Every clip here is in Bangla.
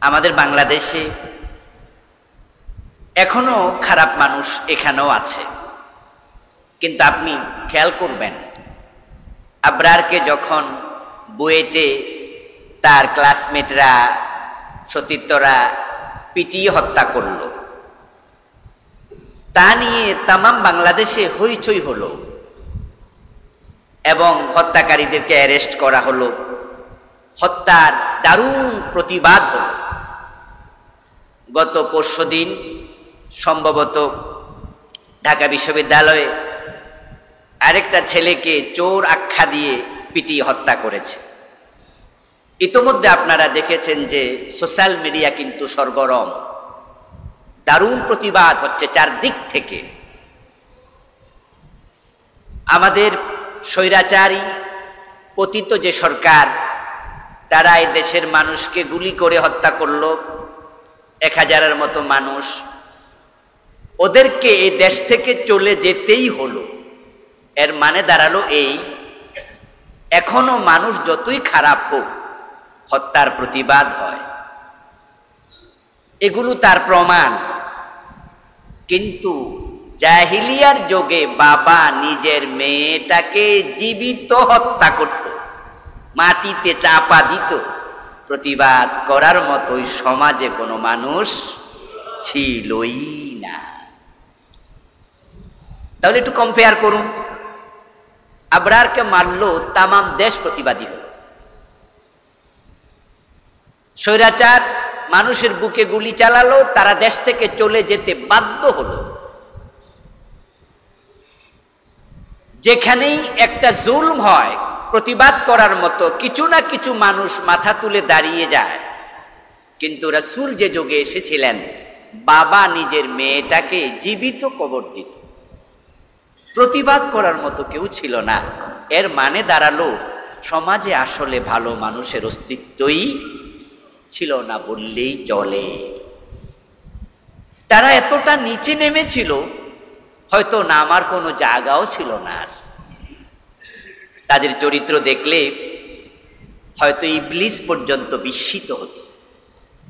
আমাদের বাংলাদেশে এখনো খারাপ মানুষ এখানেও আছে, কিন্তু আপনি খেয়াল করবেন আবরারকে যখন বুয়েটে তার ক্লাসমেটরা সতীর্থরা পিটিয়ে হত্যা করল, তা নিয়ে তামাম বাংলাদেশে হইচই হলো এবং হত্যাকারীদেরকে অ্যারেস্ট করা হলো, হত্যার দারুণ প্রতিবাদ হলো। গত পরশুদিন সম্ভবত ঢাকা বিশ্ববিদ্যালয়ে আরেকটা ছেলেকে চোর আখ্যা দিয়ে পিটিয়ে হত্যা করেছে। ইতোমধ্যে আপনারা দেখেছেন যে সোশ্যাল মিডিয়া কিন্তু সরগরম, দারুণ প্রতিবাদ হচ্ছে চারদিক থেকে। আমাদের স্বৈরাচারী পতিত যে সরকার, তারা এই দেশের মানুষকে গুলি করে হত্যা করলো, 1000-এর মতো মানুষ, ওদেরকে এই দেশ থেকে চলে যেতেই হলো। এর মানে দাঁড়ালো এই, এখনো মানুষ যতই খারাপ হোক হত্যার প্রতিবাদ হয়, এগুলো তার প্রমাণ। কিন্তু জাহিলিয়ার যুগে বাবা নিজের মেয়েটাকে জীবিত হত্যা করত, মাটিতে চাপা দিত, প্রতিবাদ করার মতোই সমাজে কোনো মানুষ ছিলই না। তাহলে একটু কম্পেয়ার করুন, আবরারকে মারলো, তামাম দেশ প্রতিবাদী হলো। স্বৈরাচার মানুষের বুকে গুলি চালালো, তারা দেশ থেকে চলে যেতে বাধ্য হলো। যেখানেই একটা জুলম হয়, প্রতিবাদ করার মতো কিছু না কিছু মানুষ মাথা তুলে দাঁড়িয়ে যায়। কিন্তু রাসূল যে যুগে এসেছিলেন, বাবা নিজের মেয়েটাকে জীবিত কবর দিত, প্রতিবাদ করার মতো কেউ ছিল না। এর মানে দাঁড়ালো সমাজে আসলে ভালো মানুষের অস্তিত্বই ছিল না বললেই চলে। তারা এতটা নিচে নেমেছিল, হয়তো নামার কোনো জায়গাও ছিল না। তাদের চরিত্র দেখলে হয়তো ইবলিস পর্যন্ত বিস্মিত হতো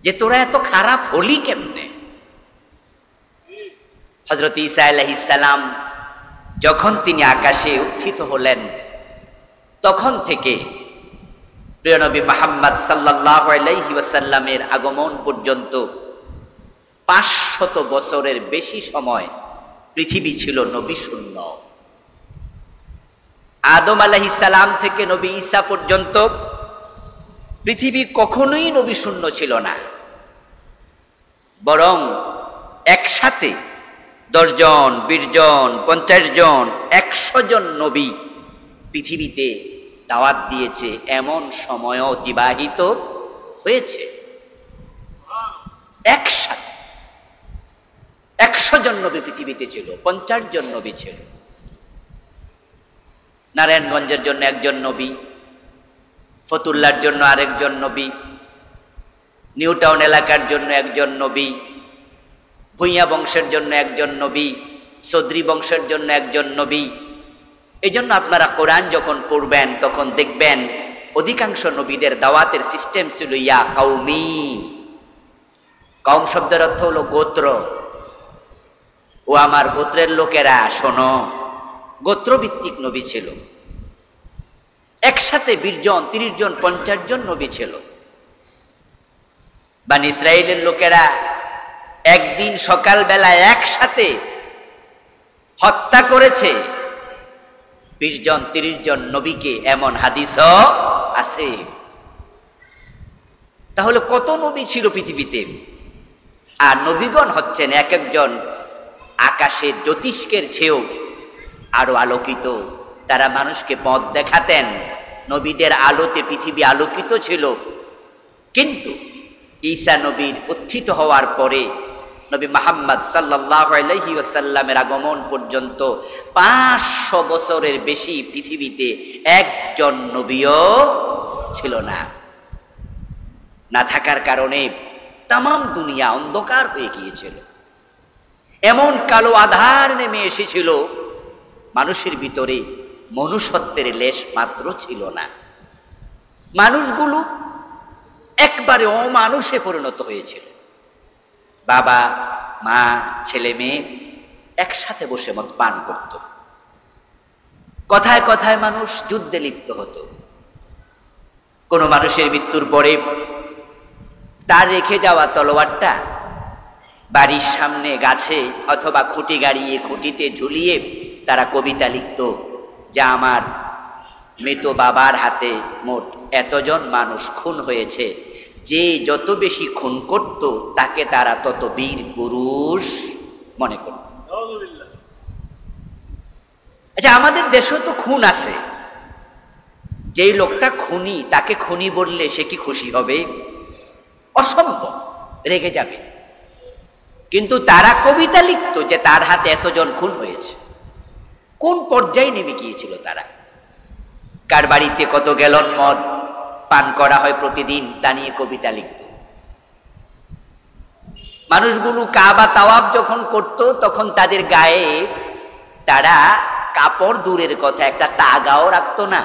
যে তোরা এত খারাপ হলি কেমনে। হযরত ঈসা আলাইহিস সালাম যখন তিনি আকাশে উত্থিত হলেন, তখন থেকে প্রিয় নবী মুহাম্মদ সাল্লাল্লাহু আলাইহি ওয়াসাল্লামের আগমন পর্যন্ত 500 বছরের বেশি সময় পৃথিবী ছিল নবী শূন্য। আদম আলাইহিস সালাম থেকে নবী ঈসা পর্যন্ত পৃথিবী কখনোই নবী শূন্য ছিল না, বরং একসাথে 10 জন, 20 জন, 50 জন, 100 জন নবী পৃথিবীতে দাওয়াত দিয়েছে, এমন সময় অতিবাহিত হয়েছে। একসাথে 100 জন নবী পৃথিবীতে ছিল, 50 জন নবী ছিল। নারায়ণগঞ্জের জন্য একজন নবী, ফতুল্লার জন্য আরেকজন নবী, নিউ টাউন এলাকার জন্য একজন নবী, ভুইয়া বংশের জন্য একজন নবী, চৌধুরী বংশের জন্য একজন নবী। এই জন্য আপনারা কোরআন যখন পড়বেন তখন দেখবেন অধিকাংশ নবীদের দাওয়াতের সিস্টেম ছিল ইয়া কওমি। কওম শব্দের অর্থ হলো গোত্র। ও আমার গোত্রের লোকেরা শোনো, গোত্রভিত্তিক নবী ছিল। একসাথে 20 জন, 30 জন, 50 জন নবী ছিল। বনি ইসরাইলের লোকেরা একদিন সকালবেলা একসাথে হত্যা করেছে 20 জন, 30 জন নবীকে, এমন হাদিসও আছে। তাহলে কত নবী ছিল পৃথিবীতে? আর নবীগণ হচ্ছেন এক একজন আকাশের জ্যোতিষ্কের চেয়েও আরো আলোকিত। তারা মানুষকে পথ দেখাতেন, নবীদের আলোতে পৃথিবী আলোকিত ছিল। কিন্তু ঈসা নবীর উত্থিত হওয়ার পরে নবী মুহাম্মদ সাল্লাল্লাহু আলাইহি ওয়াসাল্লামের আগমন পর্যন্ত 500 বছরের বেশি পৃথিবীতে একজন নবীও ছিল না। না থাকার কারণে তামাম দুনিয়া অন্ধকার হয়ে গিয়েছিল। এমন কালো আধার নেমে এসেছিল, মানুষের ভিতরে মনুষ্যত্বের লেশ মাত্র ছিল না। মানুষগুলো একবারে অমানুষে পরিণত হয়েছিল। বাবা মা ছেলে মেয়ে একসাথে বসে মদ পান করত। কথায় কথায় মানুষ যুদ্ধে লিপ্ত হতো। কোনো মানুষের মৃত্যুর পরে তার রেখে যাওয়া তলোয়ারটা বাড়ির সামনে গাছে অথবা খুঁটি গাড়িয়ে খুঁটিতে ঝুলিয়ে তারা কবিতা লিখত, যা আমার মৃত বাবার হাতে মোট এতজন মানুষ খুন হয়েছে, যে যত বেশি খুন করত তাকে তারা তত বীর পুরুষ মনে করত। আচ্ছা, আমাদের দেশেও তো খুন আছে। যেই লোকটা খুনি, তাকে খুনি বললে সে কি খুশি হবে? অসম্ভব, রেগে যাবে। কিন্তু তারা কবিতা লিখত যে তার হাতে এতজন খুন হয়েছে। কোন পর্যায়ে নেমে গিয়েছিল তারা? কার বাড়িতে কত গ্যালন মদ পান করা হয় প্রতিদিন, তা নিয়ে কবিতা লিখত। মানুষগুলো কাবা তাওয়াফ যখন করত তখন তাদের গায়ে তারা কাপড় দূরের কথা, একটা তাগাও রাখতো না।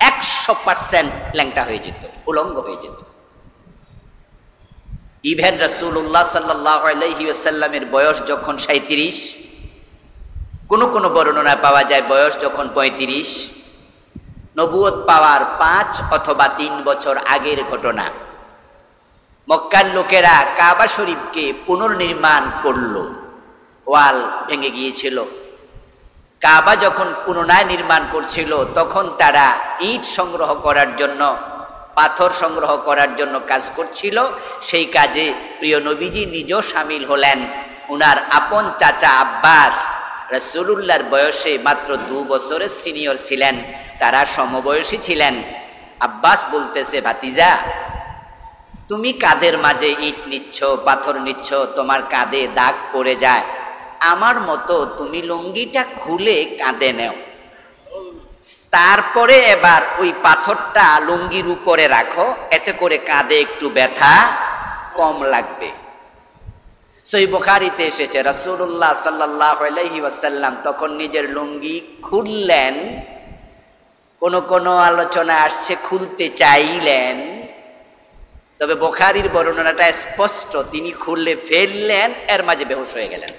100% ল্যাংটা হয়ে যেত, উলঙ্গ হয়ে যেত। ইভেন রাসূলুল্লাহ সাল্লাল্লাহু আলাইহি ওয়াসাল্লামের বয়স যখন 37, কোন কোন বর্ণনা পাওয়া যায় বয়স যখন 35, নবুয়ত পাওয়ার 5 অথবা 3 বছর আগের ঘটনা। মক্কার লোকেরা কাবা শরীফকে পুনর্নির্মাণ করলো। ওয়াল ভেঙে গিয়েছিল। কাবা যখন পুনরায় নির্মাণ করছিল তখন তারা ইট সংগ্রহ করার জন্য, পাথর সংগ্রহ করার জন্য কাজ করছিল। সেই কাজে প্রিয় নবীজি নিজেও সামিল হলেন। উনার আপন চাচা আব্বাস রাসূলুল্লাহর বয়সে মাত্র 2 বছরের সিনিয়র ছিলেন, তারা সমবয়সী ছিলেন। আব্বাস বলতেছে, ভাতিজা, তুমি কাঁধের মাঝে ইট নিচ্ছ, পাথর নিচ্ছ, তোমার কাঁধে দাগ পড়ে যায়, আমার মতো তুমি লুঙ্গিটা খুলে কাঁধে নেও, তারপরে এবার ওই পাথরটা লুঙ্গির উপরে রাখো, এতে করে কাঁধে একটু ব্যথা কম লাগবে। সহিহ বুখারীতে এসেছে রাসূলুল্লাহ সাল্লাল্লাহু আলাইহি ওয়াসাল্লাম তখন নিজের লুঙ্গি খুললেন। কোন আলোচনা আসছে খুলতে চাইলেন, তবে বুখারীর বর্ণনাটা স্পষ্ট, তিনি খুলে ফেললেন, এর মাঝে বেহুশ হয়ে গেলেন।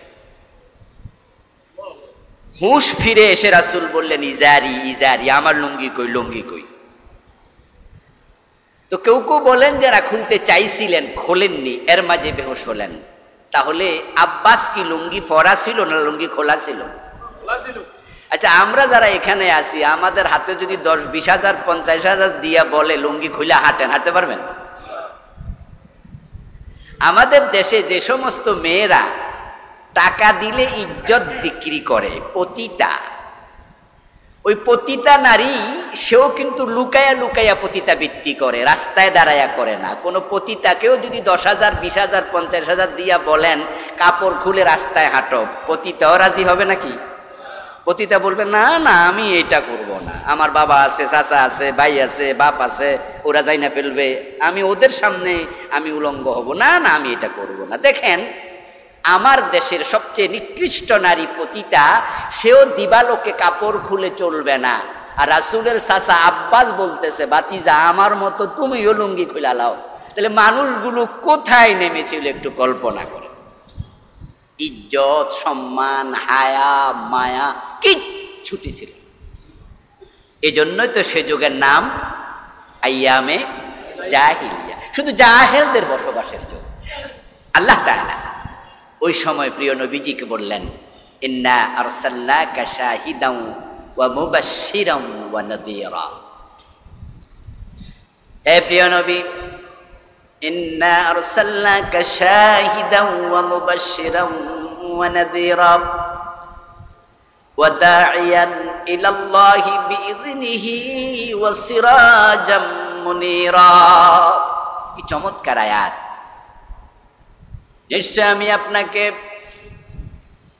হুঁশ ফিরে এসে রাসূল বললেন, ইজারি ইজারি, আমার লুঙ্গি কই, লুঙ্গি কই। তো কেউ কেউ বলেন যারা খুলতে চাইছিলেন খোলেননি, এর মাঝে বেহুশ হলেন। তাহলে আব্বাস কি লুঙ্গি ফরা ছিল না লুঙ্গি খোলা ছিল? আচ্ছা, আমরা যারা এখানে আছি, আমাদের হাতে যদি 10, 20 হাজার, 50 হাজার দিয়া বলে লুঙ্গি খুলে হাঁটেন, হাঁটতে পারবেন? আমাদের দেশে যে সমস্ত মেয়েরা টাকা দিলে ইজ্জত বিক্রি করে, পতিতা, ওই পতিতা নারী, সেও কিন্তু লুকায়া লুকায়া পতিতা বৃত্তি করে, রাস্তায় দাঁড়ায়া করে না। কোনো পতিতাকেও যদি 10 হাজার, 20 হাজার, 50 হাজার দিয়া বলেন কাপড় খুলে রাস্তায় হাঁটো, পতিতাও রাজি হবে নাকি? পতিতা বলবে, না না, আমি এটা করব না, আমার বাবা আছে, চাচা আছে, ভাই আছে, বাপ আছে, ওরা যাই না ফেলবে, আমি ওদের সামনে আমি উলঙ্গ হব না, না আমি এটা করব না। দেখেন, আমার দেশের সবচেয়ে নিকৃষ্ট নারী পতিতা, সেও দিবালোকে কাপড় খুলে চলবে না। আর রাসূলের চাচা আব্বাস বলতেছে, ভাতিজা, আমার মতো তুমিও লুঙ্গি খুলে লাও। তাহলে মানুষগুলো কোথায় নেমেছিল একটু কল্পনা করে। ইজ্জত, সম্মান, হায়া, মায়া কিচ্ছুটি ছিল। এজন্যই তো সে যুগের নাম আইয়ামে জাহিলিয়া, শুধু জাহেলদের বসবাসের যুগ। আল্লাহ তাআলা ওই সময় প্রিয় নবীজিকে বললেন, ইন্না আরসালনাকা শাহিদাও ওয়া মুবাশশিরাও ওয়া নাযীরা। হে প্রিয় নবী, ইন্না আরসালনাকা শাহিদাও ওয়া মুবাশশিরাও ওয়া নাযীরা ওয়া দাঈয়ান ইলাল্লাহি বিইযনিহি ওয়া সিরাজাম মুনীরা। কি চমৎকার আয়াত! নিশ্চয় আমি আপনাকে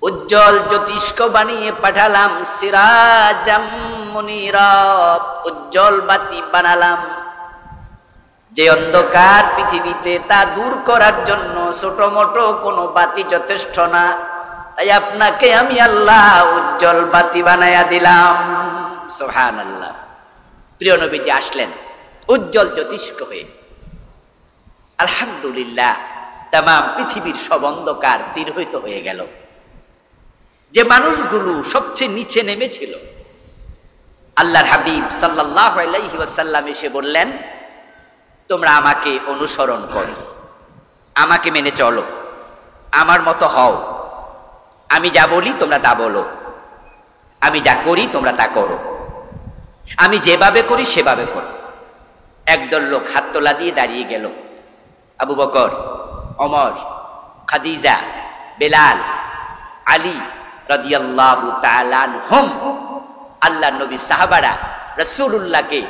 উজ্জ্বল জ্যোতিষ্ক বানিয়ে পাঠালাম, সিরাজাম মুনীরা, উজ্জ্বল বাতি বানালাম, যে অন্ধকার পৃথিবীতে তা দূর করার জন্য ছোট মোটো কোনো বাতি যথেষ্ট না, তাই আপনাকে আমি আল্লাহ উজ্জ্বল বাতি বানায়া দিলাম। সুবহানাল্লাহ। প্রিয় নবীজি আসলেন উজ্জ্বল জ্যোতিষ্ক হয়ে। আলহামদুলিল্লাহ, তাম পৃথিবীর সব অন্ধকার তিরোহিত হয়ে গেল। যে মানুষগুলো সবচেয়ে নিচে নেমেছিল, আল্লাহর হাবিব সাল্লাল্লাহু আলাইহি ওয়াসাল্লাম এসে বললেন, তোমরা আমাকে অনুসরণ করো, আমাকে মেনে চলো, আমার মতো হও। আমি যা বলি তোমরা তা বলো, আমি যা করি তোমরা তা করো, আমি যেভাবে করি সেভাবে করো। একদল লোক হাত তোলা দিয়ে দাঁড়িয়ে গেল। আবু বকর, ওমর, খাদিজা, বেলাল, আলী রাদিয়াল্লাহু তাআলা আনহুম, আল্লাহর নবী সাহাবারা রাসূলুল্লাহকে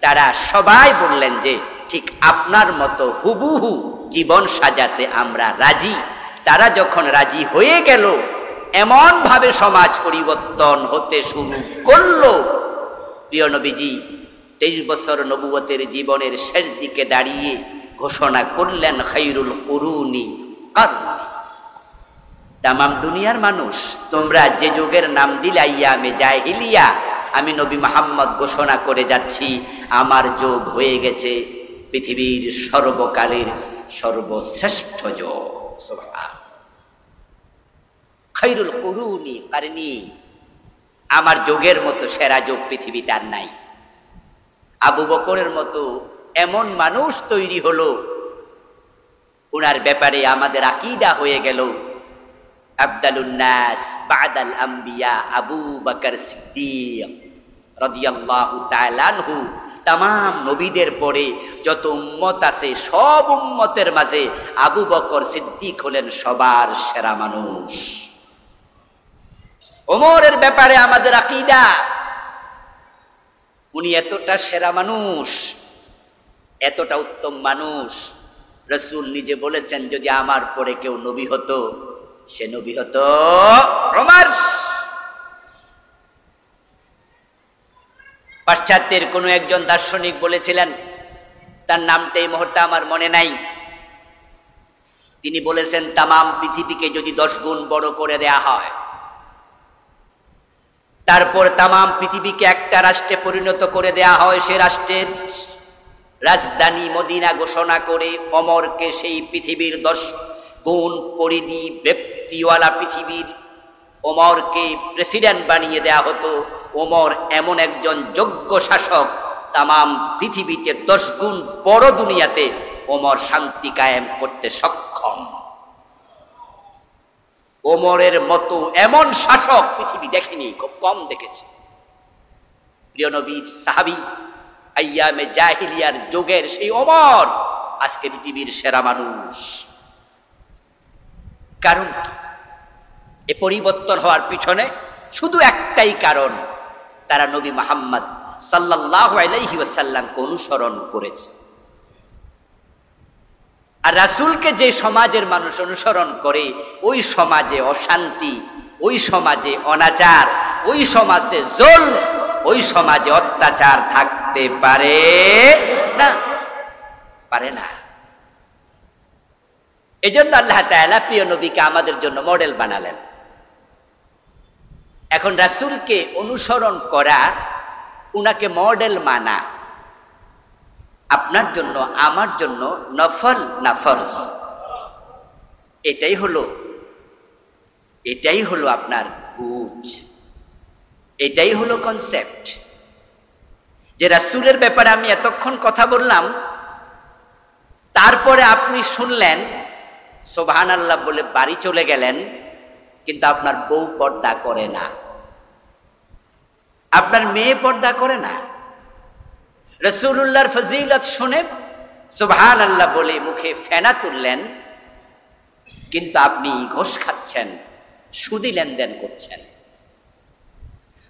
তারা সবাই বললেন যে ঠিক আপনার মতো হুবহু জীবন সাজাতে আমরা রাজি। তারা যখন রাজি হয়ে গেল, এমন ভাবে সমাজ পরিবর্তন হতে শুরু করলো। প্রিয় নবীজি 23 বছর নবুয়তের জীবনের শেষ দিকে দাঁড়িয়ে ঘোষণা করলেন, খায়রুল কুরুনি কারনি। তামাম দুনিয়ার মানুষ, তোমরা যে যুগের নাম দিলে আইয়ামে জাহিলিয়া, আমি নবী মুহাম্মদ ঘোষণা করে যাচ্ছি, আমার যুগ হয়ে গেছে পৃথিবীর সর্বকালের সর্বশ্রেষ্ঠ যুগ। সুবহান, খায়রুল কুরুনি কারনি, আমার যুগের মতো সেরা যুগ পৃথিবীতে আর নাই। আবু বকরের মতো এমন মানুষ তৈরি হলো, উনার ব্যাপারে আমাদের আকীদা হয়ে গেল আফদালুন নাস বাদাল আম্বিয়া আবু বকর সিদ্দিক রাদিয়াল্লাহু তাআলা আনহু। तमाम নবীদের পরে যত উম্মত আছে, সব উম্মতের মাঝে আবু বকর সিদ্দিক হলেন সবার সেরা মানুষ। ওমরের ব্যাপারে আমাদের আকীদা, উনি এতটা সেরা মানুষ, এতটা উত্তম মানুষ, রাসূল নিজে বলেছেন যদি আমার পরে কেউ নবী হতো, সে নবী হতো ওমর। পাশ্চাত্যের কোন একজন দার্শনিক বলেছিলেন, তার নামটা এই মুহূর্তে আমার মনে নাই, তিনি বলেছেন তামাম পৃথিবীকে যদি 10 গুণ বড় করে দেয়া হয়, তারপর তামাম পৃথিবীকে একটা রাষ্ট্রে পরিণত করে দেয়া হয়, সে রাষ্ট্রের রাজধানী মদিনা ঘোষণা করে ওমরকে সেই পৃথিবীর 10 গুণ পরিধি ব্যক্তিওয়ালা পৃথিবীর ওমরকে প্রেসিডেন্ট বানিয়ে দেয়া হতো। ওমর এমন একজন যোগ্য শাসক, তামাম পৃথিবীতে 10 গুণ বড় দুনিয়াতে ওমর শান্তি কায়েম করতে সক্ষম। ওমরের মতো এমন শাসক পৃথিবী দেখেনি, খুব কম দেখেছে। প্রিয় নবীর সাহাবী, আইয়ামে জাহিলিয়ার যুগের সেই ওমর আজকে পৃথিবীর সেরা মানুষ। কারণ কি? এ পরিবর্তন হওয়ার পিছনে শুধু একটাই কারণ, তারা নবী মুহাম্মদ সাল্লাল্লাহু আলাইহি ওয়াসাল্লামকে অনুসরণ করেছে। আর রাসূলকে যে সমাজের মানুষ অনুসরণ করে, ওই সমাজে অশান্তি, ওই সমাজে অনাচার, ওই সমাজে জুলম, ওই সমাজে অত্যাচার থাকতে পারে না, পারে না। এজন্য আল্লাহ তাআলা প্রিয় নবীকে আমাদের জন্য মডেল বানালেন। এখন রাসূলকে অনুসরণ করা, উনাকে মডেল মানা আপনার জন্য আমার জন্য নফল না ফরজ, এটাই হলো আপনার বুঝ, এটাই হলো কনসেপ্ট। যে রাসূলের ব্যাপারে আমি এতক্ষণ কথা বললাম, তারপরে আপনি শুনলেন সুবহানাল্লাহ বলে বাড়ি চলে গেলেন, কিন্তু আপনার বউ পর্দা করে না, আপনার মেয়ে পর্দা করে না। রাসূলুল্লাহর ফজিলত শুনে সুবহানাল্লাহ বলে মুখে ফেনা তুললেন, কিন্তু আপনি ঘোষ খাচ্ছেন, সুদি লেনদেন করছেন।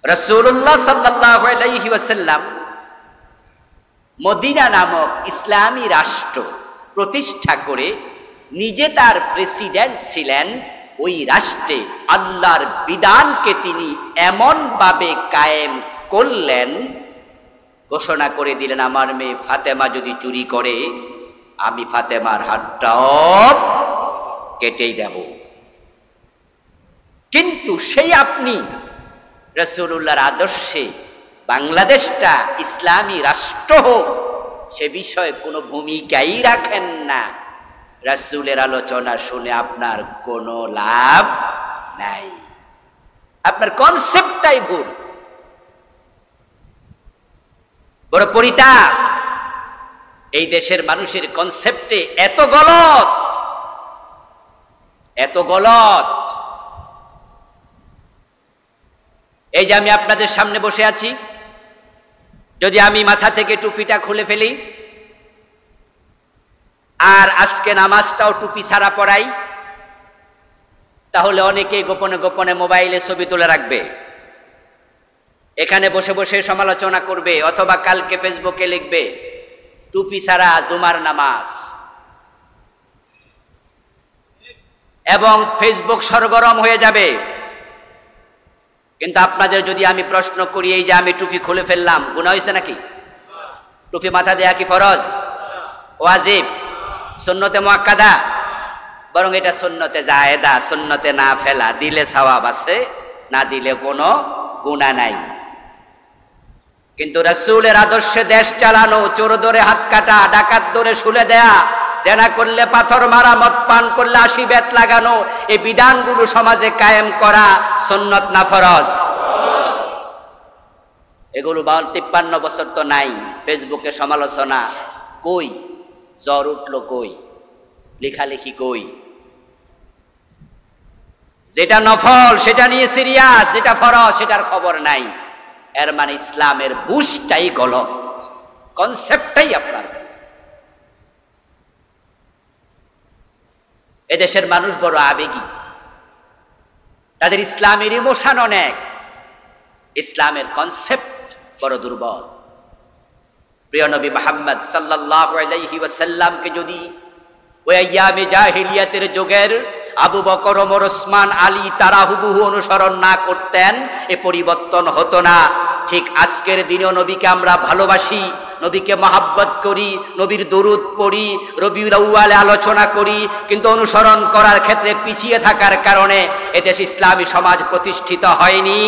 রাসূলুল্লাহ সাল্লাল্লাহু আলাইহি ওয়াসাল্লাম মদিনা নামক ইসলামী রাষ্ট্র প্রতিষ্ঠা করে নিজে তার প্রেসিডেন্ট ছিলেন। ওই রাষ্ট্রে আল্লাহর বিধানকে তিনি এমন ভাবে কায়েম করলেন, ঘোষণা করে দিলেন, আমার মেয়ে ফাতেমা যদি চুরি করে, আমি ফাতেমার হাতটাও কেটেই দেব। কিন্তু সেই আপনি রাসূলুল্লাহর আদর্শে বাংলাদেশটা ইসলামী রাষ্ট্র হোক, সে বিষয়ে কোনো ভূমিকাই রাখেন না। রাসূলের আলোচনা শুনে আপনার কোনো লাভ নাই, আপনার কনসেপ্টটাই ভুল। বড় পরিতাপ, এই দেশের মানুষের কনসেপ্টে এত গলত, এত গলত। এই যে আমি আপনাদের সামনে বসে আছি, যদি আমি মাথা থেকে টুপিটা খুলে ফেলি আর আজকে নামাজটাও টুপি ছাড়া পড়াই, তাহলে অনেকেই গোপনে গোপনে মোবাইলে ছবি তুলে রাখবে, এখানে বসে বসে সমালোচনা করবে, অথবা কালকে ফেসবুকে লিখবে টুপি ছাড়া জুমার নামাজ, এবং ফেসবুক সরগরম হয়ে যাবে। কিন্তু আপনাদের যদি আমি প্রশ্ন করি, এই যে আমি টুপি খুলে ফেললাম, গুনাহ হয়েছে নাকি? টুপি মাথা দেয়া কি ফরজ, ওয়াজিব, সুন্নতে মুআক্কাদা? বরং এটা সুন্নতে জায়েদা, সুন্নতে না ফেলা, দিলে সওয়াব আছে, না দিলে কোনো গুনাহ নাই। কিন্তু রাসূলের আদর্শে দেশ চালানো, চোর ধরে হাত কাটা, ডাকাত ধরে শুলে দেয়া, জেনা করলে পাথর মারা, মদ পান করলে 80 বেত লাগানো, এই বিধানগুলো সমাজে কায়েম করা সুন্নত না ফরজ? এগুলো 52-53 বছর তো নাই। ফেসবুকে সমালোচনা কই, জ্বর উঠলো কই, লেখালেখি কই? যেটা নফল সেটা নিয়ে সিরিয়াস, যেটা ফরজ সেটার খবর নাই। এর মানে ইসলামের বুঝটাই গলত, কনসেপ্টটাই আপনার। এদেশের মানুষ বড় আবেগী, তাদের ইসলামের ইমোশন অনেক, ইসলামের কনসেপ্ট বড় দুর্বল। প্রিয় নবী মুহাম্মদ সাল্লাল্লাহু আলাইহি ওয়াসাল্লামকে যদি ওই আইয়ামে জাহিলিয়াতের যুগের আবু বকর, ওমর, ওসমান, আলী তারা হুবহু অনুসরণ না করতেন, এ পরিবর্তন হতো না। ঠিক আজকের দিনেও নবীকে আমরা ভালোবাসি, নবীকে মহাব্বত করি, নবীর দরুদ পড়ি, রবিউল আউয়ালে আলোচনা করি, কিন্তু অনুসরণ করার ক্ষেত্রে পিছিয়ে থাকার কারণে এদেশ ইসলামী সমাজ প্রতিষ্ঠিত হয়নি।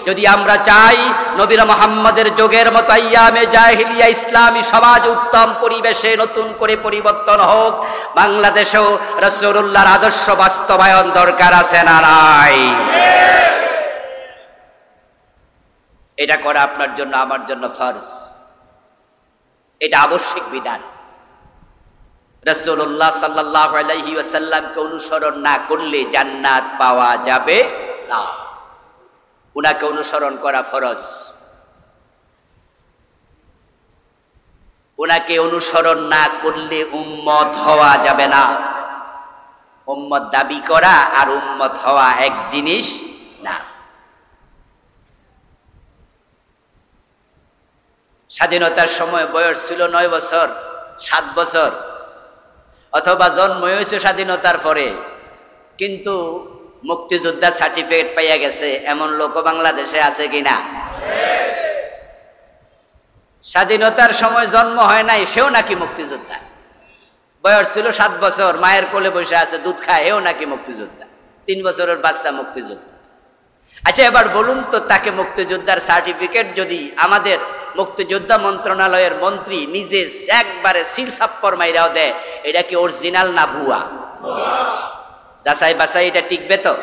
যদি আমরা চাই নবীর মুহাম্মদের যুগের মতো আইয়ামে জাহিলিয়া ইসলামী সমাজ উত্তম পরিবেশে নতুন করে পরিবর্তন হোক, বাংলাদেশেও রাসূলুল্লাহর আদর্শ বাস্তবায়ন দরকার আছে না নাই? এটা করা আপনার জন্য, আমার জন্য ফরজ, এটা আবশ্যিক বিধান। রাসূলুল্লাহ সাল্লাল্লাহু আলাইহি ওয়াসাল্লামকে অনুসরণ না করলে জান্নাত পাওয়া যাবে না। উনাকে অনুসরণ করা ফরজ। উনাকে অনুসরণ না করলে উম্মত হওয়া যাবে না। উম্মত দাবি করা আর উম্মত হওয়া এক জিনিস না। স্বাধীনতার সময় বয়স ছিল 9 বছর, 7 বছর, অথবা জন্ম হয়েছে স্বাধীনতার পরে, কিন্তু মুক্তিযোদ্ধা সার্টিফিকেট পাইয়া গেছে এমন লোক বাংলাদেশে আছে কিনা? স্বাধীনতার সময় জন্ম হয় নাই, সেও নাকি মুক্তিযোদ্ধা। বয়স ছিল 7 বছর, মায়ের কোলে বসে আছে, দুধ খায়, এও নাকি মুক্তিযোদ্ধা। 3 বছরের বাচ্চা মুক্তিযোদ্ধা। আচ্ছা, এবার বলুন তো, তাকে মুক্তিযোদ্ধার সার্টিফিকেট যদি আমাদের মুক্তিযোদ্ধা মন্ত্রণালয়ের মন্ত্রী নিজে একবারে সিল সাপ্পর মাইরাও দেয়, এটা কি অরিজিনাল না ভুয়া? যাচাই বাছাই এটা টিকবে তো?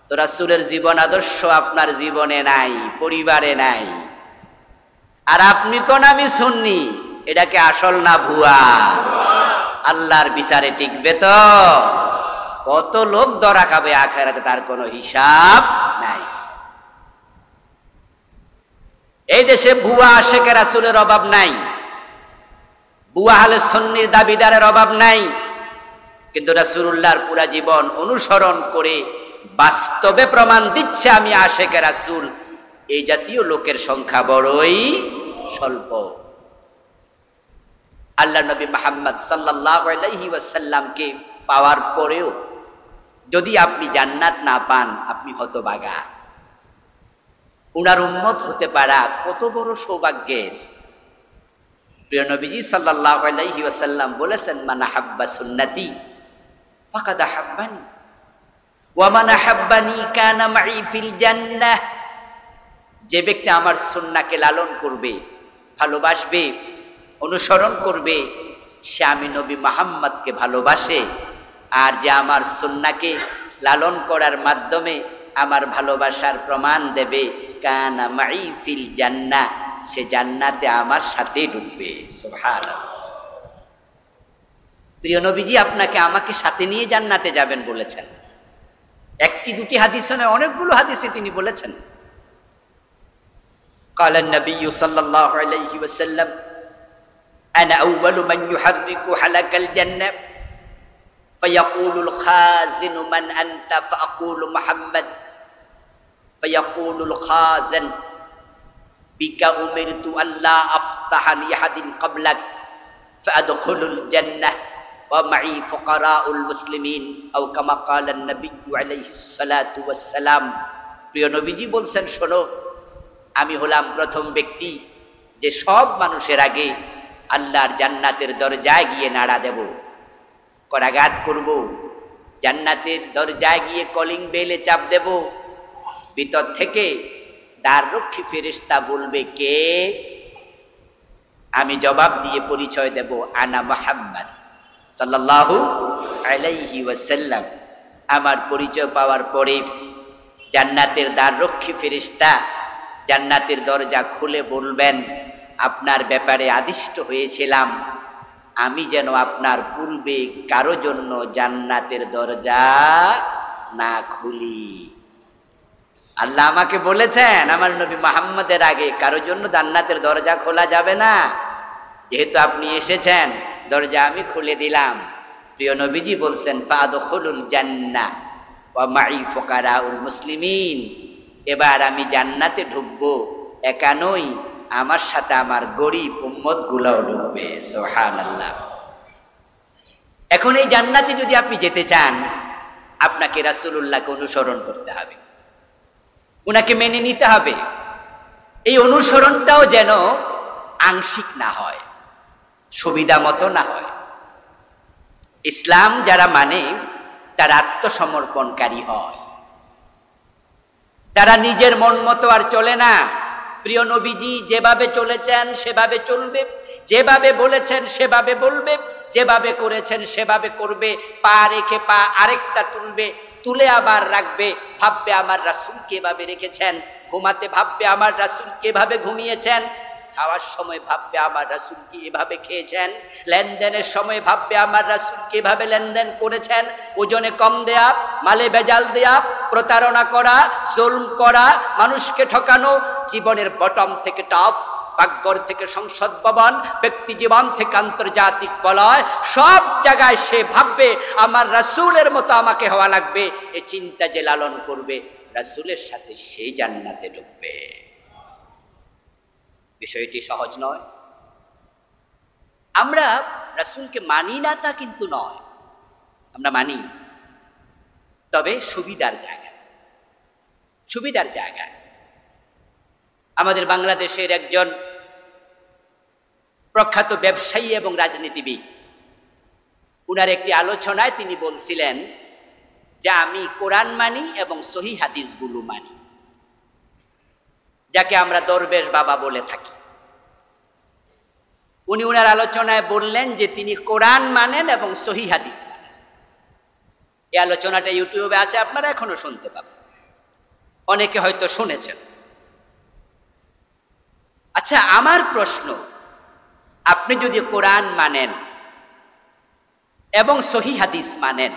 তো রাসূলের জীবন আদর্শ আপনার জীবনে নাই, পরিবারে নাই, আর আপনি কোন আমি সুন্নি, এটা কি আসল না ভুয়া? আল্লাহর বিচারে টিকবে তো? কত লোক ধরা খাবে আখিরাতে, তার কোনো হিসাব নাই। এই দেশে ভুয়া আশিকে রাসূলের অভাব নাই, ভুয়া আহলে সুন্নির দাবিদারের অভাব নাই, কিন্তু রাসূলুল্লাহর পুরা জীবন অনুসরণ করে বাস্তবে প্রমাণ দিচ্ছে আমি আশিকে রাসূল, এই জাতীয় লোকের সংখ্যা বড়ই স্বল্প। আল্লাহ নবী মুহাম্মদ সাল্লাল্লাহু আলাইহি ওয়াসাল্লামকে পাওয়ার পরেও যদি আপনি জান্নাত না পান, আপনি হতভাগা। উনার উম্মত হতে পারা কত বড় সৌভাগ্যের। প্রিয় নবীজি সাল্লাল্লাহু আলাইহি ওয়াসাল্লাম বলেছেন, মান আহাব্বা সুন্নতি ফাকাদ আহাব্বানি ওয়া মান আহাব্বানি কানা মাই ফিল জান্নাহ। যে ব্যক্তি আমার সুন্নাহকে লালন করবে, ভালোবাসবে, অনুসরণ করবে, সে আমি নবী মুহাম্মদকে ভালোবাসে, আর যে আমার সুন্নাহকে লালন করার মাধ্যমে আমার ভালোবাসার প্রমাণ দেবে, কানা মাই ফিল জান্নাহ, সে জান্নাতে আমার সাথে ঢুকবে। সুবহানাল্লাহ। প্রিয় নবীজি আপনাকে আমাকে সাথে নিয়ে জান্নাতে যাবেন বলেছেন। একটি দুটি হাদিসে নয়, অনেকগুলো হাদিসে তিনি বলেছেন। قال النبي صلى الله عليه وسلم أنا أول من يحرك حلق الجنة فيقول الخازن من أنت فأقول محمد فيقول الخازن بك أمرت أن لا أفتح لأحد قبلك فأدخل الجنة ومعي فقراء المسلمين أو كما قال النبي عليه الصلاة والسلام। প্রিয় নবীজি বলছেন, শোনো, আমি হলাম প্রথম ব্যক্তি যে সব মানুষের আগে আল্লাহর জান্নাতের দরজায় গিয়ে নাড়া দেব, করাঘাত করব, জান্নাতের দরজায় গিয়ে কলিং বেলে চাপ দেব। ভিতর থেকে দ্বাররক্ষী ফেরেশতা বলবে, কে? আমি জবাব দিয়ে পরিচয় দেব, আনা মুহাম্মদ সাল্লাল্লাহু আলাইহি ওয়াসাল্লাম। আমার পরিচয় পাওয়ার পরে জান্নাতের দ্বাররক্ষী ফেরেশতা জান্নাতের দরজা খুলে বলবেন, আপনার ব্যাপারে আদিষ্ট হয়েছিলাম আমি যেন আপনার পূর্বে কারো জন্য জান্নাতের দরজা না খুলি। আল্লাহ আমাকে বলেছেন আমার নবী মুহাম্মদের আগে কারো জন্য জান্নাতের দরজা খোলা যাবে না, যেহেতু আপনি এসেছেন দরজা আমি খুলে দিলাম। প্রিয় নবীজি বলছেন, ফাদখুলুল জান্নাহ ওয়া মাই ফুকারাউল মুসলিমিন, এবার আমি জান্নাতে ঢুকবো, একা নই, আমার সাথে আমার গরিব উম্মত গুলাও ঢুকবে। সুবহানাল্লাহ। এখন এই জান্নাতে যদি আপনি যেতে চান, আপনাকে রাসূলুল্লাহকে অনুসরণ করতে হবে, উনাকে মেনে নিতে হবে। এই অনুসরণটাও যেন আংশিক না হয়, সুবিধা মতো না হয়। ইসলাম যারা মানে তারা আত্মসমর্পণকারী হয়, তারা নিজের মন মতো আর চলে না। প্রিয় নবীজি যেভাবে চলেছেন সেভাবে চলবে, যেভাবে বলেছেন সেভাবে বলবে, যেভাবে করেছেন সেভাবে করবে। পা রেখে পা আরেকটা তুলবে, তুলে আবার রাখবে, ভাববে আমার রাসূলকে এভাবে রেখেছেন, ঘুমাতে ভাববে আমার রাসূলকে এভাবে ঘুমিয়েছেন, খাওয়ার সময় ভাববে আমার রাসূলকে এভাবে খেয়েছেন, লেনদেনের সময় ভাববে আমার রাসূলকে এভাবে লেনদেন করেছেন। ওজনে কম দেয়া, মালে ভেজাল দেয়া, প্রতারণা করা, জুলম করা, মানুষকে ঠকানো, জীবনের বটম থেকে টপ, পাকঘর থেকে সংসদ ভবন, ব্যক্তি জীবন থেকে আন্তর্জাতিক বলয়, সব জায়গায় সে ভাববে আমার রাসূলের মতো আমাকে হওয়া লাগবে। এই চিন্তা যে লালন করবে, রাসূলের সাথে সেই জান্নাতে ঢুকবে। বিষয়টি সহজ নয়। আমরা রাসূলকে মানি না তা কিন্তু নয়, আমরা মানি, তবে সুবিধার জায়গায়, সুবিধার জায়গায়। আমাদের বাংলাদেশের একজন প্রখ্যাত ব্যবসায়ী এবং রাজনীতিবিদ, উনার একটি আলোচনায় তিনি বলছিলেন যে আমি কোরআন মানি এবং সহিহ হাদিসগুলো মানি, যাকে আমরা দরবেশ বাবা বলে থাকি। উনি উনার আলোচনায় বললেন যে তিনি কোরআন মানেন এবং সহিহ হাদিস মানেন। এই আলোচনাটা ইউটিউবে আছে, আপনারা এখনো শুনতে পাবেন, অনেকে হয়তো শুনেছেন। আচ্ছা, আমার প্রশ্ন, আপনি যদি কোরআন মানেন এবং সহিহ হাদিস মানেন,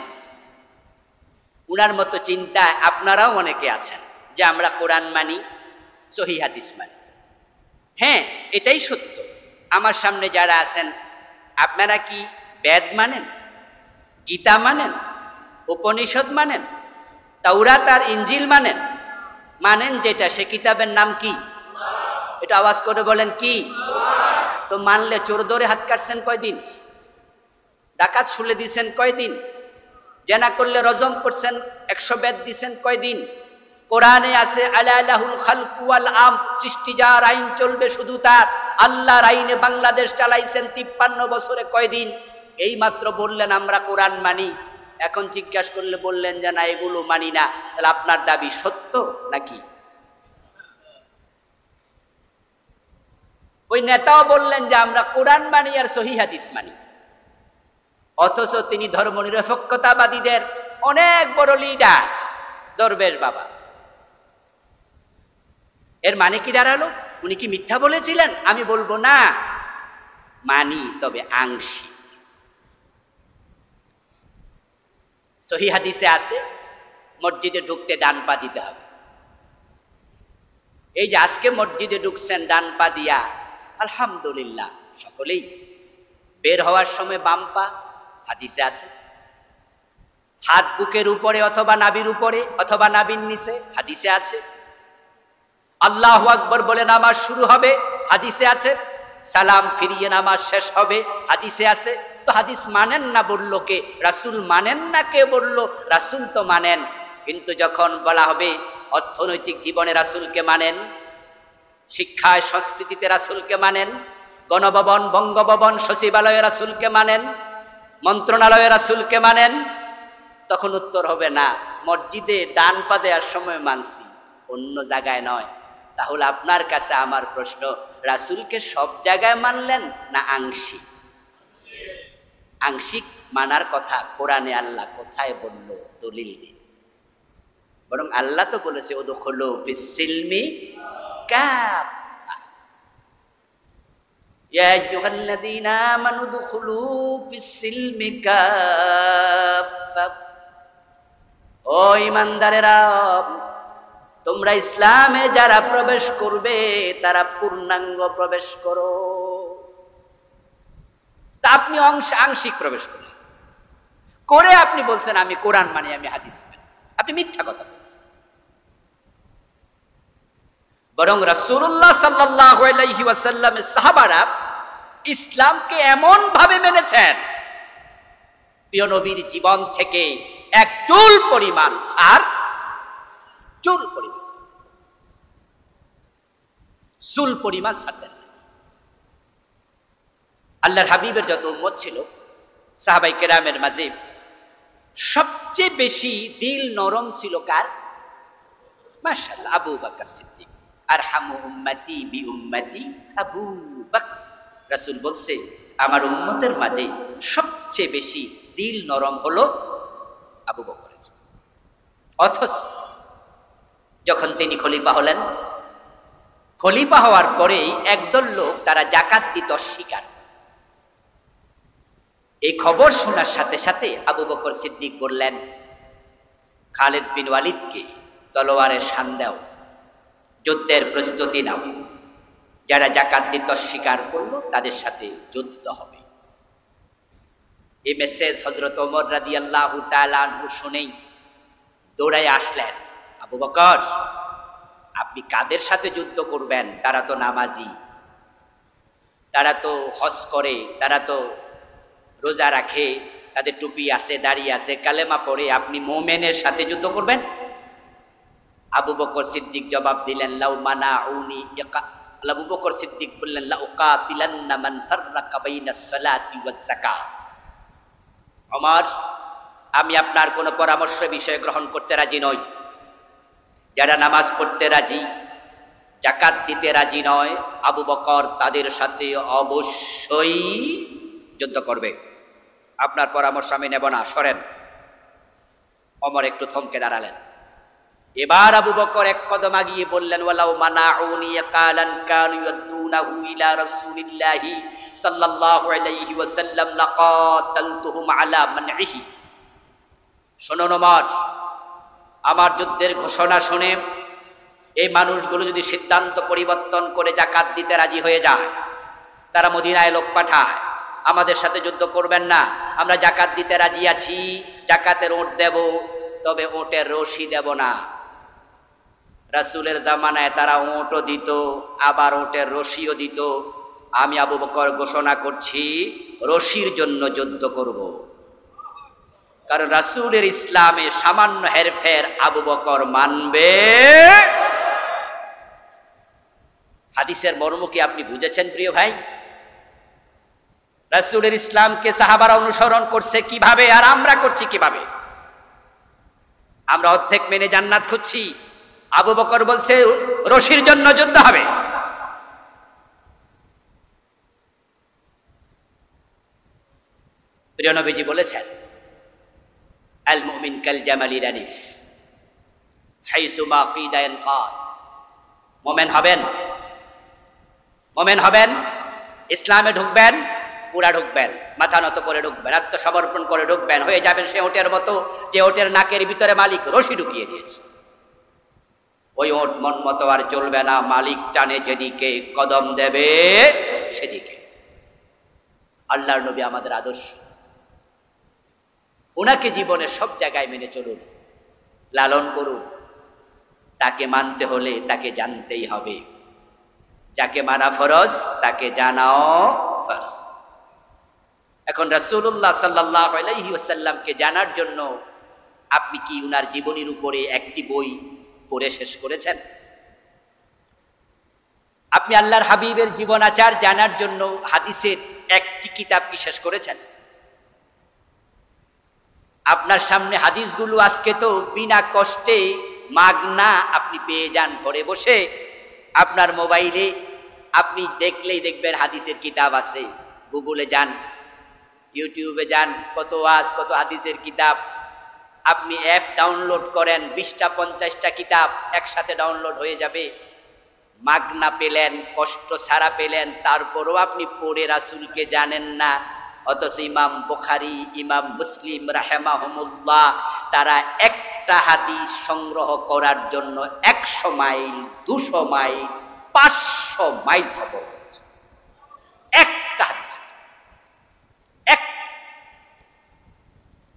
উনার মতো চিন্তায় আপনারাও অনেকে আছেন যে আমরা কোরআন মানি, সহিহ হাদিস মানি। হ্যাঁ, এটাই সত্য। আমার সামনে যারা আছেন, আপনারা কি বেদ মানেন, গীতা মানেন, উপনিষদ মানেন, তাওরাত আর ইনজিল মানেন? মানেন যেটা, সে কিতাবের নাম কি? এটা আওয়াজ করে বলেন কি? তো মানলে চোর ধরে হাত কাটছেন কয়দিন? ডাকাত শুলে দিছেন কয়দিন? জেনা করলে রজম করছেন 100 বেদ দিছেন কয়দিন? কোরআনে আছে আলাহুল খালকু ওয়াল আম, সৃষ্টি যার, আইন চলবে শুধু তার। আল্লাহর আইনে বাংলাদেশ চালাইছেন 53 বছরে কয়দিন? এই মাত্র বললেন আমরা কোরআন মানি, এখন জিজ্ঞাসা করলে বললেন যে না এগুলো মানি না। তাহলে আপনার দাবি সত্য নাকি? ওই নেতাও বললেন যে আমরা কোরআন মানি আর সহিহ হাদিস মানি, অথচ তিনি ধর্মনিরপেক্ষতাবাদীদের অনেক বড় লিডার, দরবেশ বাবা। এর মানে কি দাঁড়ালো? উনি কি মিথ্যা বলেছিলেন? আমি বলবো না, মানি, তবে আংশিক। সহিহ হাদিসে আছে মসজিদে ঢুকতে ডান পা দিতে হবে। এই যে আজকে মসজিদে ঢুকছেন ডান পা দিয়া, আলহামদুলিল্লাহ সকলেই। বের হওয়ার সময় বাম পা, হাদিসে আছে। হাত বুকের উপরে অথবা নাভির উপরে অথবা নাভির নিচে, হাদিসে আছে। আল্লাহু আকবার বলে নামাজ শুরু হবে, হাদিসে আছে। সালাম ফিরিয়ে নামাজ শেষ হবে, হাদিসে আছে। তো হাদিস মানেন না বললো কে? রাসূল মানেন না কে বললো? রাসূল তো মানেন। কিন্তু যখন বলা হবে অর্থনৈতিক জীবনে রাসূলকে মানেন, শিক্ষায় সংস্কৃতিতে রাসূলকে মানেন, গণভবন বঙ্গভবন সচিবালয়ে রাসূলকে মানেন, মন্ত্রণালয়ে রাসূলকে মানেন, তখন উত্তর হবে না, মসজিদে ডান পা দেওয়ার সময় মানছি, অন্য জায়গায় নয়। তাহলে আপনার কাছে আমার প্রশ্ন, রাসূলকে সব জায়গায় মানলেন না আংশিক? আংশিক মানার কথা কোরআনে আল্লাহ কোথায় বলল? দলিল দিন। বরং আল্লাহ তো বলেছে উদখুলু ফিস-সিলমি কাফা, ইয়া আইয়ুহাল্লাযীনা আমানু উদখুলু ফিস-সিলমি কাফা। ও ঈমানদারেরা, তোমরা ইসলামে যারা প্রবেশ করবে তারা পূর্ণাঙ্গ প্রবেশ করো। তা আপনি আংশিক প্রবেশ করলেন, করে আপনি বলছেন আমি কোরআন মানি, আমি হাদিস মানি। আপনি মিথ্যা কথা বলছেন। বরং রাসূলুল্লাহ সাল্লাল্লাহু আলাইহি ওয়াসাল্লামের সাহাবারা ইসলামকে এমন ভাবে মেনেছেন, প্রিয় নবীর জীবন থেকে এক চুল পরিমাণ সার, চুল পরিমাণ চুল পরিমাণ সার দেন। আল্লাহর হাবিবের যত উম্মত ছিল, সাহাবায়ে কেরামের মাঝে সবচেয়ে বেশি দিল নরম ছিল কার? মাশাআল্লাহ, আবু বকর সিদ্দিক। আরহামু উম্মতি বি উম্মতি আবু বকর। রাসূল বলছে আমার উম্মতের মাঝে সবচেয়ে বেশি দিল নরম হলো আবু বকরের। অথচ যখন তিনি খলিফা হলেন, খলিফা হওয়ার পরেই একদল লোক তারা যাকাত দিতে অস্বীকার। এই খবর শোনার সাথে সাথে আবু বকর সিদ্দিক বললেন, খালিদ বিন ওয়ালিদকে তলোয়ারের শান দাও, যুদ্ধের প্রস্তুতি নাও। যারা যাকাত দিতে অস্বীকার করলো তাদের সাথে যুদ্ধ হবে। এই মেসেজ হযরত ওমর রাদিয়াল্লাহু তাআলা আনহু শুনেই দৌড়ায় আসলেন, আবু বকর আপনি কাদের সাথে যুদ্ধ করবেন? তারা তো নামাজি, তারা তো হজ করে, তারা তো রোজা রাখে, তাদের টুপি আছে, দাড়ি আছে, কালেমা পড়ে, আপনি মুমিনের সাথে যুদ্ধ করবেন? আবু বকর সিদ্দিক জবাব দিলেন, লাউ মানাউনি আবু বকর সিদ্দিক বললেন, লা উকাতিলান্না মান ফাররাকা বাইনাস সালাতি ওয়াজ যাকাত। ওমর, আমি আপনার কোনো পরামর্শ বিষয় গ্রহণ করতে রাজি নই। যারা নামাজ পড়তে রাজি, যাকাত দিতে রাজি নয়, আবু বকর তাদের সাথে অবশ্যই যুদ্ধ করবে। আপনার পরামর্শ আমি নেব না, সরেন। ওমর একটু থমকে দাঁড়ালেন। এবার আবু বকর এক কদম আগিয়ে বললেন, ওয়ালাউ মানাউনি কালান কানু ইয়াদুনাহু ইলা রাসূলিল্লাহি সাল্লাল্লাহু আলাইহি ওয়াসাল্লাম লাকাতালতুহুম আলা মানইহি। শুনুন ওমর, আমার যুদ্ধের ঘোষণা শুনে এই মানুষগুলো যদি সিদ্ধান্ত পরিবর্তন করে যাকাত দিতে রাজি হয়ে যায়, তারা মদিনায় লোক পাঠায়, আমাদের সাথে যুদ্ধ করবেন না, আমরা যাকাত দিতে রাজি আছি, যাকাতের ওট দেব, তবে ওটের রশি দেব না। রাসূলের জামানায় তারা ওটও দিত, আবার ওটের রশিও দিত। আমি আবু বকর ঘোষণা করছি, রশির জন্য যুদ্ধ করব। কারণ রাসূলের ইসলামে সামান্য হেরফের আবু বকর মানবে। হাদিসের মর্ম কি আপনি বুঝেছেন প্রিয় ভাই? রাসূলের ইসলামকে সাহাবারা অনুসরণ করছে কিভাবে, আর আমরা করছি কিভাবে? আমরা অর্ধেক মেনে জান্নাত খুঁজছি, আবু বকর বলছে রশির জন্য যুদ্ধ হবে। প্রিয় নবীজি বলেছেন, আল মুমিন কাল জামালি রানিফ হাইসু মা কিদা ইয়ানকাদ। মোমেন হবেন, ইসলামে ঢুকবেন, পুরা ঢুকবেন, মাথা নত করে ঢুকবেন, আত্মসমর্পণ করে ঢুকবেন, হয়ে যাবেন সে ওটের মতো যে ওটের নাকের ভিতরে মালিক রশি ঢুকিয়ে দিয়েছে। ওই ওট মন মতো আর চলবে না, মালিক টানে যেদিকে কদম দেবে সেদিকে। আল্লাহর নবী আমাদের আদর্শ, ওনাকে জীবনের সব জায়গায় মেনে চলুন, লালন করুন। তাকে মানতে হলে তাকে জানতেই হবে, যাকে মানা ফরজ তাকে জানাও ফরজ। এখন রাসূলুল্লাহ সাল্লাল্লাহু আলাইহি ওয়াসাল্লামকে জানার জন্য আপনি কি উনার জীবনীর উপরে একটি বই পড়ে শেষ করেছেন? আপনি আল্লাহর হাবিবের জীবনাচার জানার জন্য হাদিসের একটি কিতাব কি শেষ করেছেন? আপনার সামনে হাদিসগুলো আজকে তো বিনা কষ্টে মাগনা আপনি পেয়ে যান ঘরে বসে। আপনার মোবাইলে আপনি দেখলেই দেখবেন হাদিসের কিতাব আছে। গুগলে যান, ইউটিউবে যান, কত ওয়াজ, কত হাদিসের কিতাব। আপনি অ্যাপ ডাউনলোড করেন, 20টা 50টা কিতাব একসাথে ডাউনলোড হয়ে যাবে। মাগনা পেলেন, কষ্ট ছাড়া পেলেন, তারপরও আপনি পড়ে রাসূলকে জানেন না। অথচ ইমাম বুখারী, ইমাম মুসলিম রাহিমাহুমুল্লাহ তারা একটা হাদিস সংগ্রহ করার জন্য 100 মাইল, 200 মাইল, 500 মাইল সফর করেছে একটা হাদিসের। এক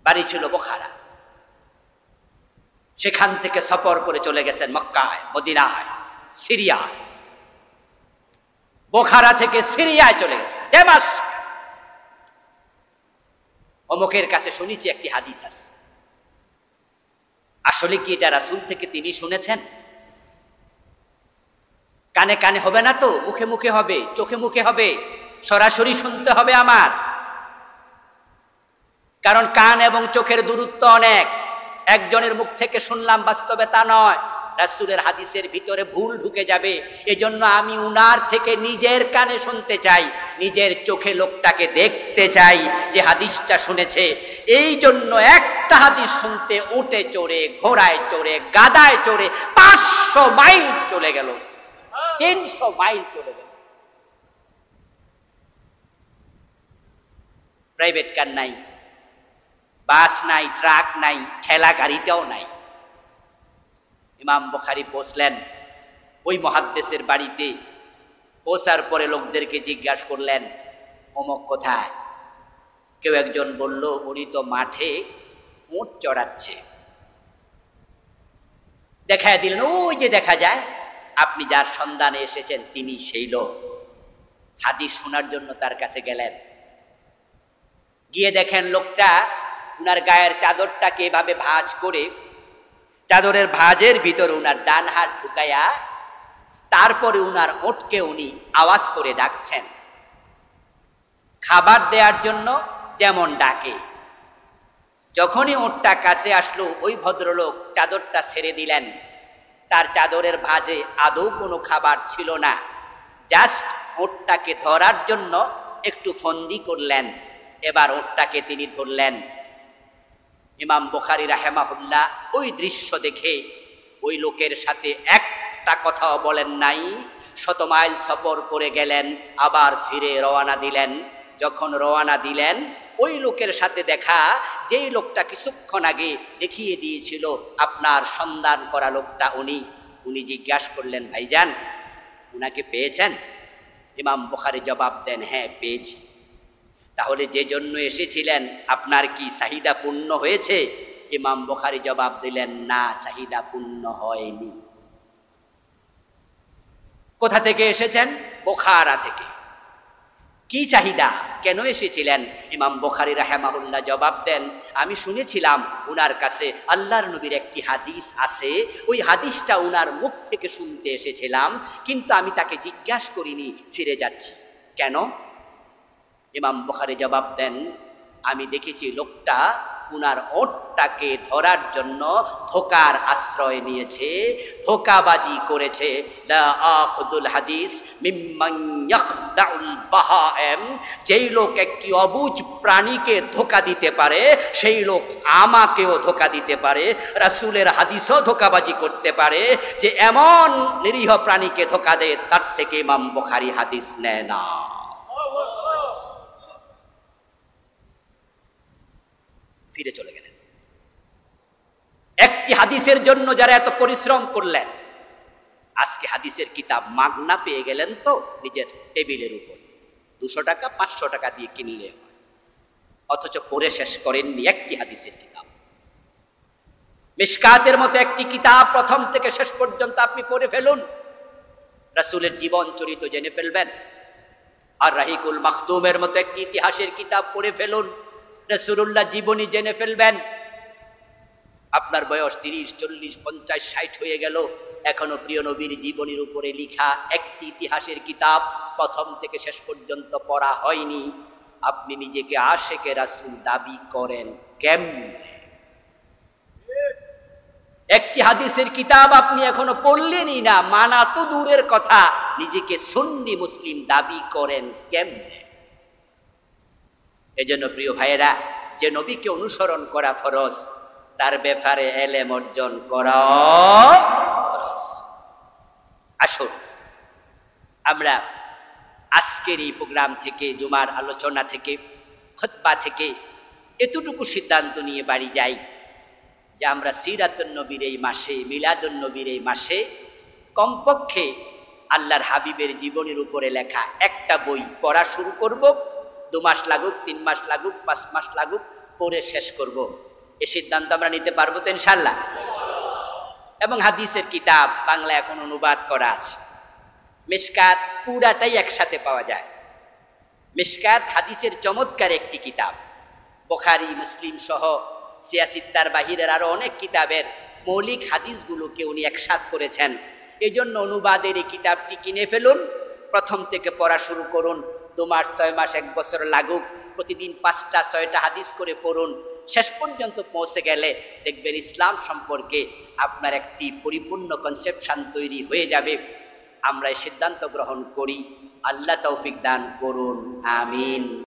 বাড়ি ছিল বোখারা, সেখান থেকে সফর করে চলে গেছেন মক্কায়, মদিনায়, সিরিয়ায়। বোখারা থেকে সিরিয়ায় চলে গেছে, দামেস্ক। অমুকের কাছে শুনেছি একটি হাদিস আছে। আসলে কি এটা রাসূল থেকে তিনি শুনেছেন? কানে কানে হবে না তো, মুখে মুখে হবে, চোখে মুখে হবে, সরাসরি শুনতে হবে আমার। কারণ কান এবং চোখের দূরত্ব অনেক। একজনের মুখ থেকে শুনলাম বাস্তবে তা নয়, রাসূলের হাদিসের ভিতরে ভুল ঢুকে যাবে। এজন্য আমি উনার থেকে নিজের কানে শুনতে চাই, নিজের চোখে লোকটাকে দেখতে চাই যে হাদিসটা শুনেছে। এই জন্য একটা হাদিস শুনতে উটে চড়ে, ঘোড়ায় চড়ে, গাদায় চড়ে 500 মাইল চলে গেল, 300 মাইল চলে গেল। প্রাইভেট কার নাই, বাস নাই, ট্রাক নাই, ঠেলা গাড়িটাও নাই। ইমাম বুখারী পৌঁছলেন ওই মুহাদ্দিসের বাড়িতে। পৌঁছার পরে লোকদেরকে জিজ্ঞাসা করলেন, অমুক কোথায়? কেউ একজন বলল, উনি তো মাঠে উট চড়াচ্ছে। দেখায় দিলেন, ওই যে দেখা যায়, আপনি যার সন্ধানে এসেছেন তিনি সেই লোক। হাদিস শোনার জন্য তার কাছে গেলেন। গিয়ে দেখেন লোকটা উনার গায়ের চাদরটাকে এভাবে ভাঁজ করে, চাদরের ভাঁজের ভিতরে উনার ডান হাত ঢুকাইয়া, তারপরে উনার ওটকে উনি আওয়াজ করে ডাকছেন, খাবার দেওয়ার জন্য যেমন ডাকে। যখনই ওটটা কাছে আসলো, ওই ভদ্রলোক চাদরটা ছেড়ে দিলেন। তার চাদরের ভাঁজে আদৌ কোনো খাবার ছিল না, জাস্ট ওটটাকে ধরার জন্য একটু ফন্দি করলেন। এবার ওটটাকে তিনি ধরলেন। ইমাম বুখারী রাহিমাহুল্লাহ ওই দৃশ্য দেখে ওই লোকের সাথে একটা কথাও বলেন নাই। 100 মাইল সফর করে গেলেন, আবার ফিরে রওনা দিলেন। যখন রওনা দিলেন, ওই লোকের সাথে দেখা, যেই লোকটা কিছুক্ষণ আগে দেখিয়ে দিয়েছিল আপনার সন্ধান করা লোকটা, উনি জিজ্ঞাসা করলেন, ভাইজান উনাকে পেয়েছেন? ইমাম বুখারী জবাব দেন, হ্যাঁ পেয়েছি। তাহলে যে জন্য এসেছিলেন আপনার কি চাহিদা পূর্ণ হয়েছে? ইমাম বুখারী জবাব দিলেন, না, চাহিদা পূর্ণ হয়নি। কোথা থেকে এসেছেন? বোখারা থেকে। কি চাহিদা, কেন এসেছিলেন? ইমাম বুখারী রাহিমাহুল্লাহ জবাব দেন, আমি শুনেছিলাম উনার কাছে আল্লাহর নবীর একটি হাদিস আছে, ওই হাদিসটা উনার মুখ থেকে শুনতে এসেছিলাম, কিন্তু আমি তাকে জিজ্ঞাসা করিনি, ফিরে যাচ্ছি। কেন? ইমাম বুখারী জবাব দেন, আমি দেখেছি লোকটা উনার ওটটাকে ধরার জন্য ধোকার আশ্রয় নিয়েছে, ধোকাবাজি করেছে। লা আখুদুল হাদিস মিম্মান ইয়াখদাউল বাহায়েম, যেই লোক একটি অবুঝ প্রাণীকে ধোকা দিতে পারে সেই লোক আমাকেও ধোকা দিতে পারে, রাসূলের হাদিসও ধোকাবাজি করতে পারে। যে এমন নিরীহ প্রাণীকে ধোকা দেয় তার থেকে ইমাম বুখারী হাদিস নেয় না। ফিরে চলে গেলেন। একটি হাদিসের জন্য যারা এত পরিশ্রম করলেন, আজকে হাদিসের কিতাব মাগনা পেয়ে গেলেন তো নিজের টেবিলের উপর, 200 টাকা 500 টাকা দিয়ে কিনলে, অথচ পড়ে শেষ করেননি একটি হাদিসের কিতাব। মিশকাতের মতো একটি কিতাব প্রথম থেকে শেষ পর্যন্ত আপনি পড়ে ফেলুন, রাসূলের জীবন চরিত্র জেনে ফেলবেন। আর রাহিকুল মাখতুমের মতো একটি ইতিহাসের কিতাব পড়ে ফেলুন, রাসূলুল্লাহ জীবনী জেনে ফেলবেন। আপনার বয়স 30, 40, 50, 60 হয়ে গেল, এখনো প্রিয় নবীর জীবনীর উপরে লেখা একটি ইতিহাসের কিতাব প্রথম থেকে শেষ পর্যন্ত পড়া হয়নি। আপনি নিজেকে আশেকে রাসূল দাবি করেন কেমনে? একটি হাদিসের কিতাব আপনি এখনো পড়লেনই না, মানা তো দূরের কথা, নিজেকে সুন্নি মুসলিম দাবি করেন কেমনে? এজন্য প্রিয় ভাইয়েরা, যে নবীকে অনুসরণ করা ফরজ, তার ব্যাপারে এলেম অর্জন করা ফরজ। আসুন আমরা আজকের এই প্রোগ্রাম থেকে, জুমার আলোচনা থেকে, খুতবা থেকে এতটুকু সিদ্ধান্ত নিয়ে বাড়ি যাই যে আমরা সিরাতুন নবীর এই মাসে, মিলাদুন নবীর এই মাসে কমপক্ষে আল্লাহর হাবিবের জীবনের উপরে লেখা একটা বই পড়া শুরু করব। 2 মাস লাগুক, 3 মাস লাগুক, 5 মাস লাগুক, পড়ে শেষ করব। এ সিদ্ধান্ত আমরা নিতে পারবো তো ইনশাআল্লাহ? এবং হাদিসের কিতাব বাংলা এখন অনুবাদ করা আছে। মিশকাত পুরাটাই একসাথে পাওয়া যায়। মিশকাত হাদিসের চমৎকার একটি কিতাব। বুখারী, মুসলিম সহ সিয়াসিত্তার বাহিরের আরো অনেক কিতাবের মৌলিক হাদিসগুলোকে উনি একসাথ করেছেন। এই জন্য অনুবাদের এই কিতাবটি কিনে ফেলুন, প্রথম থেকে পড়া শুরু করুন। 2 মাস, 6 মাস, 1 বছর লাগুক, প্রতিদিন 5টা 6টা হাদিস করে পড়ুন। শেষ পর্যন্ত পৌঁছে গেলে দেখবেন ইসলাম সম্পর্কে আপনার একটি পরিপূর্ণ কনসেপশন তৈরি হয়ে যাবে। আমরা এই সিদ্ধান্ত গ্রহণ করি। আল্লাহ তৌফিক দান করুন, আমিন।